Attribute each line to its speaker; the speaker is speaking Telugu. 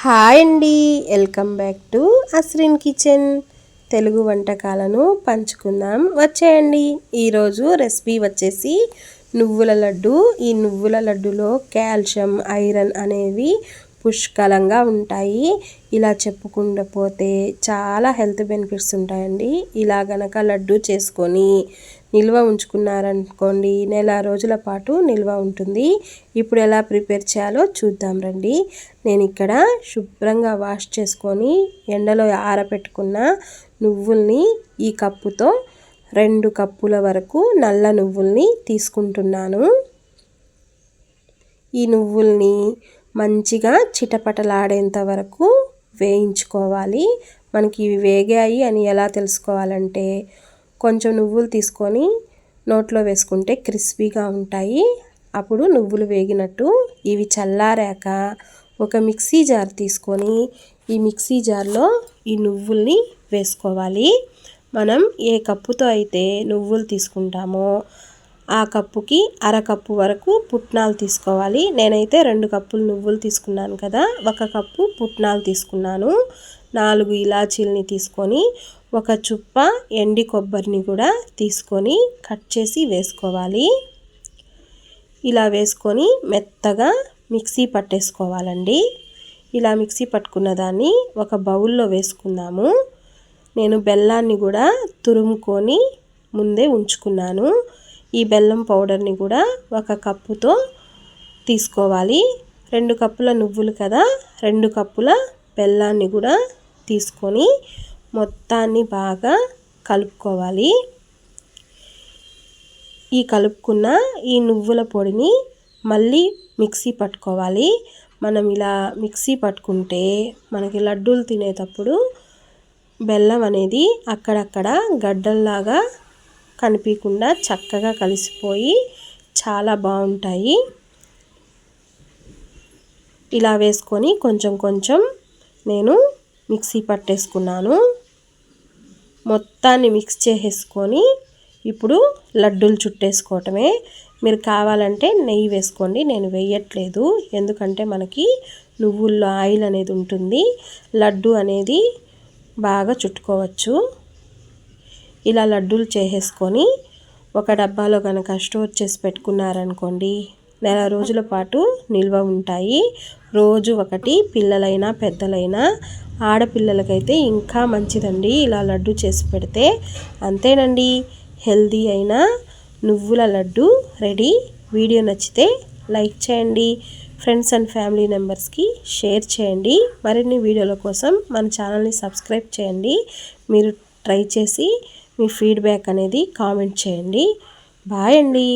Speaker 1: హాయ్ అండి, welcome back to Asrin kitchen. Telugu వంటకాలను పంచుకుందాం వచ్చేయండి. ఈరోజు రెసిపీ వచ్చేసి నువ్వుల లడ్డు. ఈ నువ్వుల లడ్డులో కాల్షియం, ఐరన్ అనేవి పుష్కలంగా ఉంటాయి. ఇలా చెప్పుకుంటూ పోతే చాలా హెల్త్ బెనిఫిట్స్ ఉంటాయండి. ఇలా గనక లడ్డు చేసుకొని నిల్వ ఉంచుకున్నారనుకోండి, నెల రోజుల పాటు నిల్వ ఉంటుంది. ఇప్పుడు ఎలా ప్రిపేర్ చేయాలో చూద్దాం రండి. నేను ఇక్కడ శుభ్రంగా వాష్ చేసుకొని ఎండలో ఆరబెట్టుకున్న నువ్వుల్ని ఈ కప్పుతో 2 కప్పుల వరకు నల్ల నువ్వుల్ని తీసుకుంటున్నాను. ఈ నువ్వుల్ని మంచిగా చిటపటలాడేంత వరకు వేయించుకోవాలి. మనకి ఇవి వేగాయి అని ఎలా తెలుసుకోవాలంటే, కొంచెం నువ్వులు తీసుకొని నోట్లో వేసుకుంటే క్రిస్పీగా ఉంటాయి. అప్పుడు నువ్వులు వేగినట్టు. ఇవి చల్లారాక ఒక మిక్సీ జార్ తీసుకొని ఈ మిక్సీ జార్లో ఈ నువ్వుల్ని వేసుకోవాలి. మనం ఏ కప్పుతో అయితే నువ్వులు తీసుకుంటామో ఆ కప్పుకి అరకప్పు వరకు పుట్నాలు తీసుకోవాలి. నేనైతే 2 కప్పులు నువ్వులు తీసుకున్నాను కదా, 1 కప్పు పుట్నాలు తీసుకున్నాను. 4 ఇలాచీలని తీసుకొని, 1 చుప్ప ఎండి కొబ్బరిని కూడా తీసుకొని కట్ చేసి వేసుకోవాలి. ఇలా వేసుకొని మెత్తగా మిక్సీ పట్టేసుకోవాలండి. ఇలా మిక్సీ పట్టుకున్న దాన్ని ఒక బౌల్లో వేసుకుందాము. నేను బెల్లాన్ని కూడా తురుముకొని ముందే ఉంచుకున్నాను. ఈ బెల్లం పౌడర్ని కూడా 1 కప్పుతో తీసుకోవాలి. 2 కప్పుల నువ్వులు కదా, 2 కప్పుల బెల్లాన్ని కూడా తీసుకొని మొత్తాన్ని బాగా కలుపుకోవాలి. ఈ కలుపుకున్న ఈ నువ్వుల పొడిని మళ్ళీ మిక్సీ పట్టుకోవాలి. మనం ఇలా మిక్సీ పట్టుకుంటే మనకి లడ్డూలు తినేటప్పుడు బెల్లం అనేది అక్కడక్కడ గడ్డల్లాగా కనిపించకుండా చక్కగా కలిసిపోయి చాలా బాగుంటాయి. ఇలా వేసుకొని కొంచెం కొంచెం నేను మిక్సీ పట్టేసుకున్నాను. మొత్తాన్ని మిక్స్ చేసేసుకొని ఇప్పుడు లడ్డూలు చుట్టేసుకోవటమే. మీరు కావాలంటే నెయ్యి వేసుకోండి, నేను వేయట్లేదు. ఎందుకంటే మనకి నువ్వుల్లో ఆయిల్ అనేది ఉంటుంది, లడ్డు అనేది బాగా చుట్టుకోవచ్చు. ఇలా లడ్డూలు చేసేసుకొని ఒక డబ్బాలో కనుక స్టోర్ చేసి పెట్టుకున్నారనుకోండి, నెల రోజుల పాటు నిల్వ ఉంటాయి. రోజు ఒకటి, పిల్లలైనా పెద్దలైనా, ఆడపిల్లలకైతే ఇంకా మంచిదండి ఇలా లడ్డు చేసి పెడితే. అంతేనండి, హెల్దీ అయిన నువ్వుల లడ్డు రెడీ. వీడియో నచ్చితే లైక్ చేయండి, ఫ్రెండ్స్ అండ్ ఫ్యామిలీ మెంబర్స్కి షేర్ చేయండి. మరిన్ని వీడియోల కోసం మన ఛానల్ని సబ్స్క్రైబ్ చేయండి. మీరు ట్రై చేసి మీ ఫీడ్బ్యాక్ అనేది కామెంట్ చేయండి. బాయ్ అండి.